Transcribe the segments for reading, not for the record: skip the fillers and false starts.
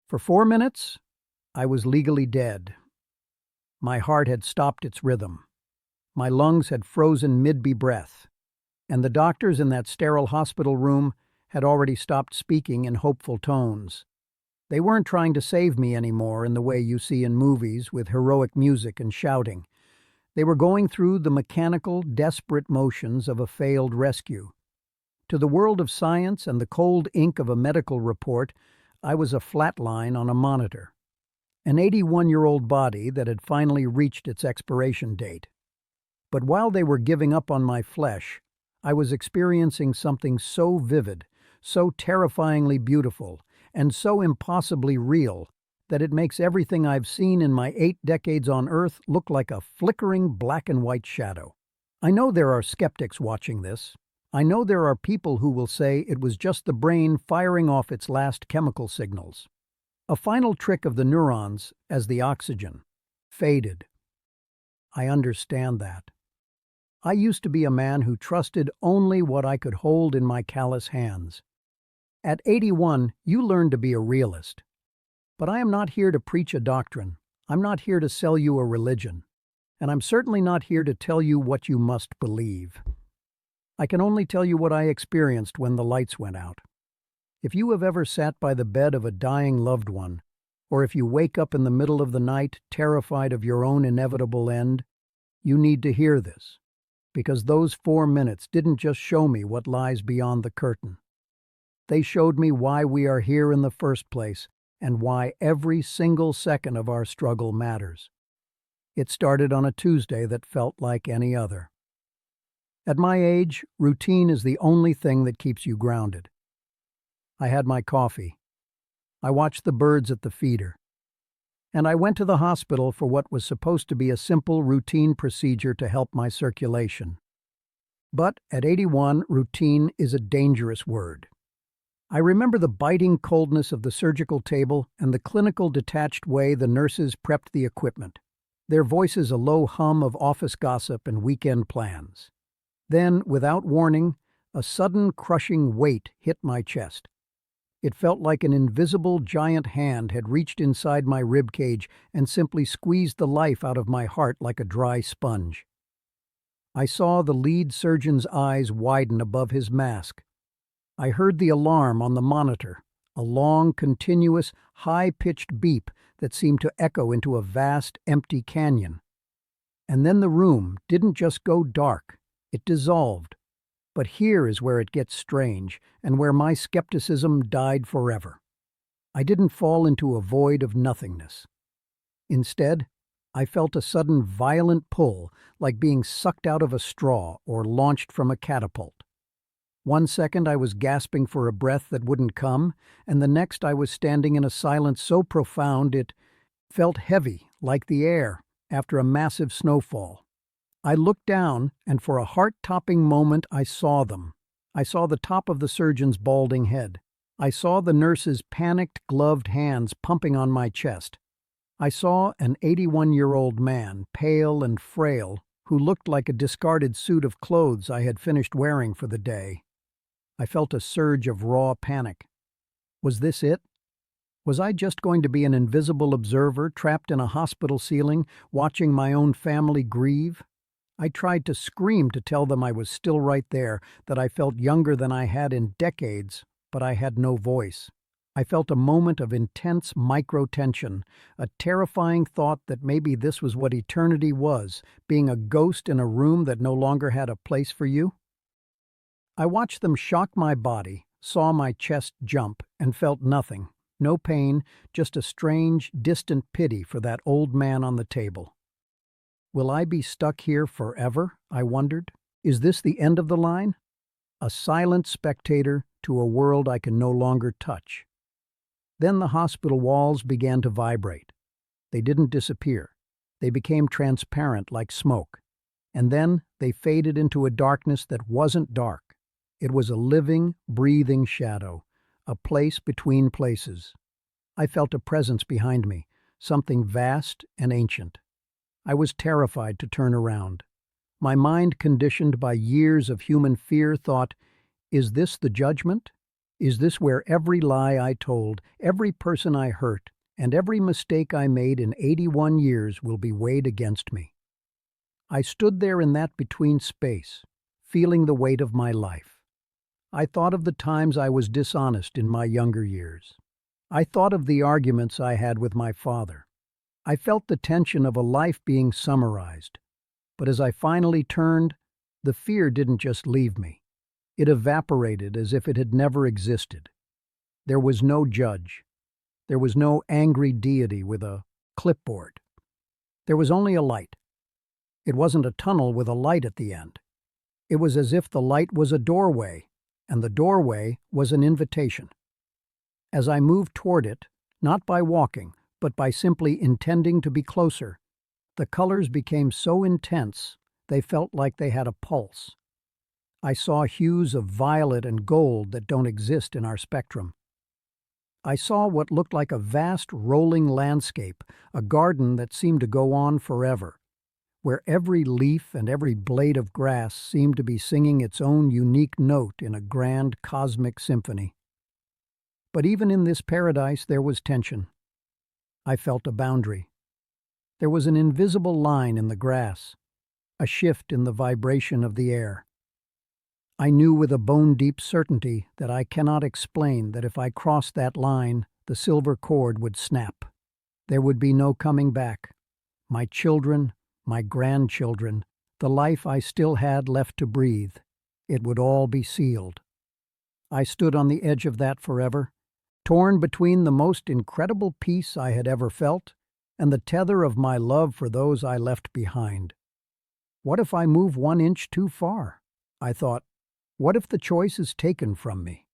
For 4 minutes, I was legally dead. My heart had stopped its rhythm. My lungs had frozen mid-breath, and the doctors in that sterile hospital room had already stopped speaking in hopeful tones. They weren't trying to save me anymore in the way you see in movies with heroic music and shouting. They were going through the mechanical, desperate motions of a failed rescue. To the world of science and the cold ink of a medical report, I was a flat line on a monitor. An 81-year-old body that had finally reached its expiration date. But while they were giving up on my flesh, I was experiencing something so vivid, so terrifyingly beautiful, and so impossibly real that it makes everything I've seen in my 8 decades on Earth look like a flickering black and white shadow. I know there are skeptics watching this. I know there are people who will say it was just the brain firing off its last chemical signals. A final trick of the neurons, as the oxygen, faded. I understand that. I used to be a man who trusted only what I could hold in my callous hands. At 81, you learn to be a realist. But I am not here to preach a doctrine. I'm not here to sell you a religion. And I'm certainly not here to tell you what you must believe. I can only tell you what I experienced when the lights went out. If you have ever sat by the bed of a dying loved one, or if you wake up in the middle of the night terrified of your own inevitable end, you need to hear this, because those 4 minutes didn't just show me what lies beyond the curtain. They showed me why we are here in the first place and why every single second of our struggle matters. It started on a Tuesday that felt like any other. At my age, routine is the only thing that keeps you grounded. I had my coffee. I watched the birds at the feeder. And I went to the hospital for what was supposed to be a simple routine procedure to help my circulation. But at 81, routine is a dangerous word. I remember the biting coldness of the surgical table and the clinical detached way the nurses prepped the equipment, their voices a low hum of office gossip and weekend plans. Then, without warning, a sudden crushing weight hit my chest. It felt like an invisible giant hand had reached inside my ribcage and simply squeezed the life out of my heart like a dry sponge. I saw the lead surgeon's eyes widen above his mask. I heard the alarm on the monitor, a long, continuous, high-pitched beep that seemed to echo into a vast, empty canyon. And then the room didn't just go dark, it dissolved. But here is where it gets strange, and where my skepticism died forever. I didn't fall into a void of nothingness. Instead, I felt a sudden violent pull, like being sucked out of a straw or launched from a catapult. 1 second I was gasping for a breath that wouldn't come, and the next I was standing in a silence so profound it felt heavy, like the air, after a massive snowfall. I looked down, and for a heart-topping moment I saw them. I saw the top of the surgeon's balding head. I saw the nurse's panicked, gloved hands pumping on my chest. I saw an 81-year-old man, pale and frail, who looked like a discarded suit of clothes I had finished wearing for the day. I felt a surge of raw panic. Was this it? Was I just going to be an invisible observer trapped in a hospital ceiling, watching my own family grieve? I tried to scream to tell them I was still right there, that I felt younger than I had in decades, but I had no voice. I felt a moment of intense micro-tension, a terrifying thought that maybe this was what eternity was, being a ghost in a room that no longer had a place for you. I watched them shock my body, saw my chest jump, and felt nothing. No pain, just a strange, distant pity for that old man on the table. Will I be stuck here forever? I wondered. Is this the end of the line? A silent spectator to a world I can no longer touch. Then the hospital walls began to vibrate. They didn't disappear. They became transparent like smoke. And then they faded into a darkness that wasn't dark. It was a living, breathing shadow, a place between places. I felt a presence behind me, something vast and ancient. I was terrified to turn around. My mind, conditioned by years of human fear, thought, is this the judgment? Is this where every lie I told, every person I hurt, and every mistake I made in 81 years will be weighed against me? I stood there in that between space, feeling the weight of my life. I thought of the times I was dishonest in my younger years. I thought of the arguments I had with my father. I felt the tension of a life being summarized. But as I finally turned, the fear didn't just leave me. It evaporated as if it had never existed. There was no judge. There was no angry deity with a clipboard. There was only a light. It wasn't a tunnel with a light at the end. It was as if the light was a doorway, and the doorway was an invitation. As I moved toward it, not by walking, but by simply intending to be closer, the colors became so intense they felt like they had a pulse. I saw hues of violet and gold that don't exist in our spectrum. I saw what looked like a vast rolling landscape, a garden that seemed to go on forever, where every leaf and every blade of grass seemed to be singing its own unique note in a grand cosmic symphony. But even in this paradise there was tension. I felt a boundary. There was an invisible line in the grass, a shift in the vibration of the air. I knew with a bone-deep certainty that I cannot explain that if I crossed that line, the silver cord would snap. There would be no coming back. My children, my grandchildren, the life I still had left to breathe, it would all be sealed. I stood on the edge of that forever, torn between the most incredible peace I had ever felt and the tether of my love for those I left behind. What if I move 1 inch too far? I thought. What if the choice is taken from me?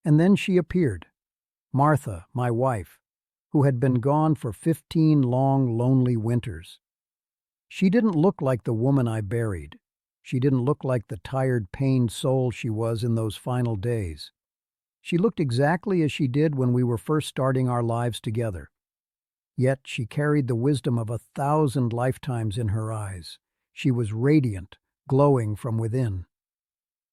And then she appeared, Martha, my wife, who had been gone for 15 long, lonely winters. She didn't look like the woman I buried. She didn't look like the tired, pained soul she was in those final days. She looked exactly as she did when we were first starting our lives together. Yet she carried the wisdom of 1,000 lifetimes in her eyes. She was radiant, glowing from within.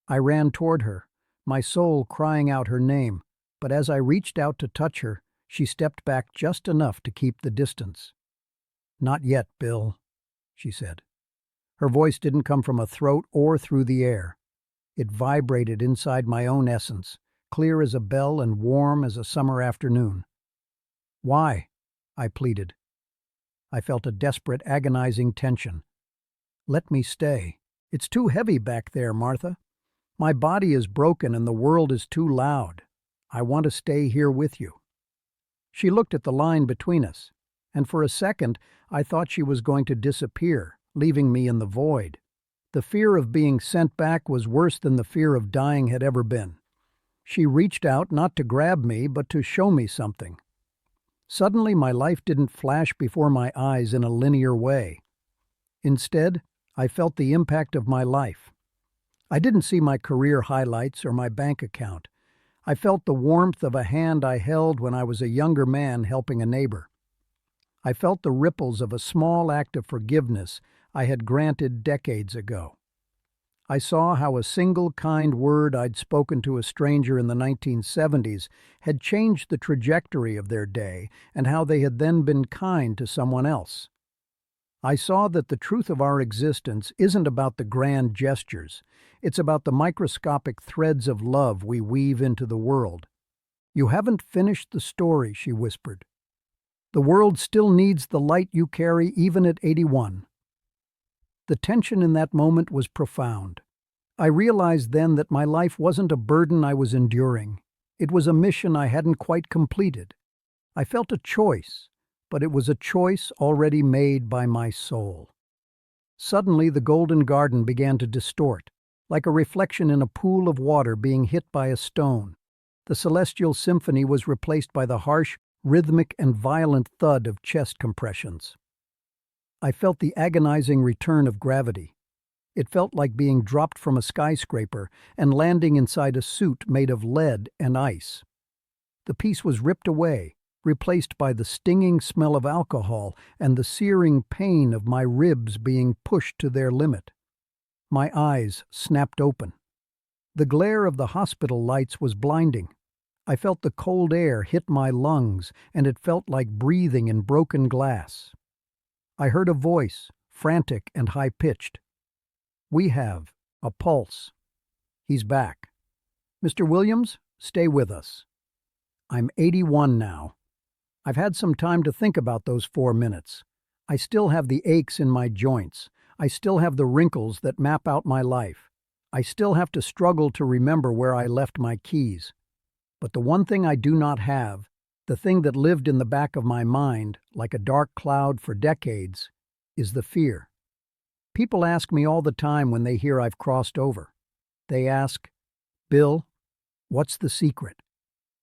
I ran toward her, my soul crying out her name, but as I reached out to touch her, she stepped back just enough to keep the distance. "Not yet, Bill," she said. Her voice didn't come from a throat or through the air. It vibrated inside my own essence, clear as a bell and warm as a summer afternoon. "Why?" I pleaded. I felt a desperate, agonizing tension. "Let me stay. It's too heavy back there, Martha. My body is broken and the world is too loud. I want to stay here with you." She looked at the line between us, and for a second I thought she was going to disappear, leaving me in the void. The fear of being sent back was worse than the fear of dying had ever been. She reached out not to grab me, but to show me something. Suddenly my life didn't flash before my eyes in a linear way. Instead, I felt the impact of my life. I didn't see my career highlights or my bank account. I felt the warmth of a hand I held when I was a younger man helping a neighbor. I felt the ripples of a small act of forgiveness I had granted decades ago. I saw how a single kind word I'd spoken to a stranger in the 1970s had changed the trajectory of their day and how they had then been kind to someone else. I saw that the truth of our existence isn't about the grand gestures. It's about the microscopic threads of love we weave into the world. "You haven't finished the story," she whispered. "The world still needs the light you carry even at 81. The tension in that moment was profound. I realized then that my life wasn't a burden I was enduring. It was a mission I hadn't quite completed. I felt a choice, but it was a choice already made by my soul. Suddenly the golden garden began to distort, like a reflection in a pool of water being hit by a stone. The celestial symphony was replaced by the harsh, rhythmic, and violent thud of chest compressions. I felt the agonizing return of gravity. It felt like being dropped from a skyscraper and landing inside a suit made of lead and ice. The piece was ripped away, replaced by the stinging smell of alcohol and the searing pain of my ribs being pushed to their limit. My eyes snapped open. The glare of the hospital lights was blinding. I felt the cold air hit my lungs, and it felt like breathing in broken glass. I heard a voice, frantic and high-pitched. "We have a pulse. He's back. Mr. Williams, stay with us." I'm 81 now. I've had some time to think about those 4 minutes. I still have the aches in my joints. I still have the wrinkles that map out my life. I still have to struggle to remember where I left my keys. But the one thing I do not have, the thing that lived in the back of my mind like a dark cloud for decades, is the fear. People ask me all the time when they hear I've crossed over. They ask, "Bill, what's the secret?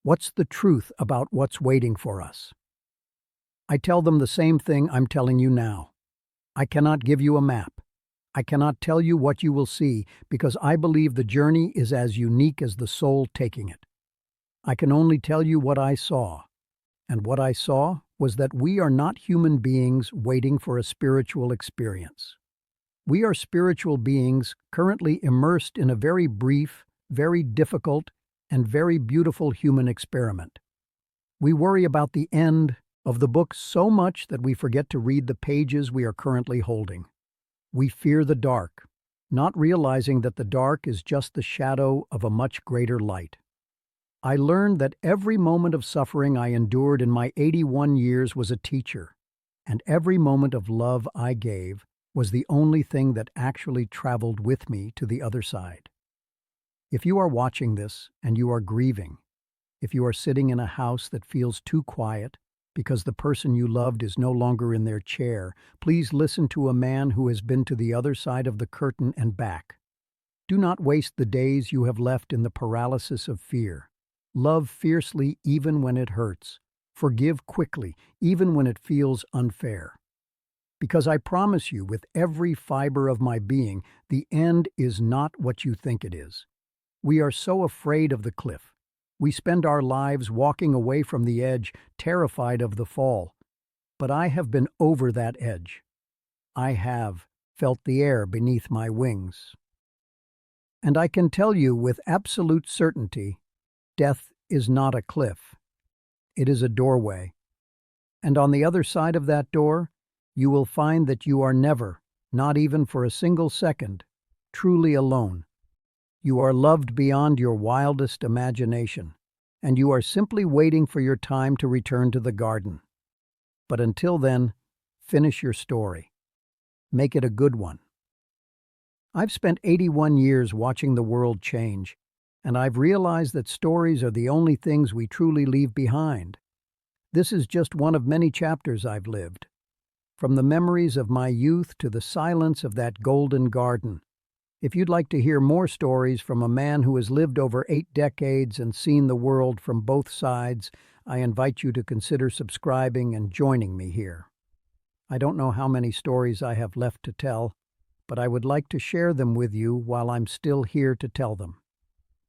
What's the truth about what's waiting for us?" I tell them the same thing I'm telling you now. I cannot give you a map. I cannot tell you what you will see because I believe the journey is as unique as the soul taking it. I can only tell you what I saw. And what I saw was that we are not human beings waiting for a spiritual experience. We are spiritual beings currently immersed in a very brief, very difficult, and very beautiful human experiment. We worry about the end of the book so much that we forget to read the pages we are currently holding. We fear the dark, not realizing that the dark is just the shadow of a much greater light. I learned that every moment of suffering I endured in my 81 years was a teacher, and every moment of love I gave was the only thing that actually traveled with me to the other side. If you are watching this and you are grieving, if you are sitting in a house that feels too quiet because the person you loved is no longer in their chair, please listen to a man who has been to the other side of the curtain and back. Do not waste the days you have left in the paralysis of fear. Love fiercely even when it hurts. Forgive quickly even when it feels unfair. Because I promise you with every fiber of my being, the end is not what you think it is. We are so afraid of the cliff. We spend our lives walking away from the edge, terrified of the fall. But I have been over that edge. I have felt the air beneath my wings. And I can tell you with absolute certainty, death is not a cliff. It is a doorway. And on the other side of that door, you will find that you are never, not even for a single second, truly alone. You are loved beyond your wildest imagination, and you are simply waiting for your time to return to the garden. But until then, finish your story. Make it a good one. I've spent 81 years watching the world change, and I've realized that stories are the only things we truly leave behind. This is just one of many chapters I've lived. From the memories of my youth to the silence of that golden garden. If you'd like to hear more stories from a man who has lived over 8 decades and seen the world from both sides, I invite you to consider subscribing and joining me here. I don't know how many stories I have left to tell, but I would like to share them with you while I'm still here to tell them.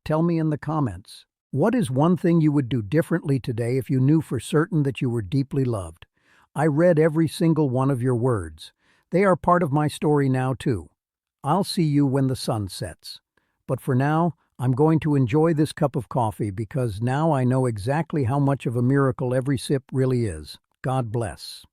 Tell me in the comments, what is one thing you would do differently today if you knew for certain that you were deeply loved? I read every single one of your words. They are part of my story now too. I'll see you when the sun sets. But for now, I'm going to enjoy this cup of coffee because now I know exactly how much of a miracle every sip really is. God bless.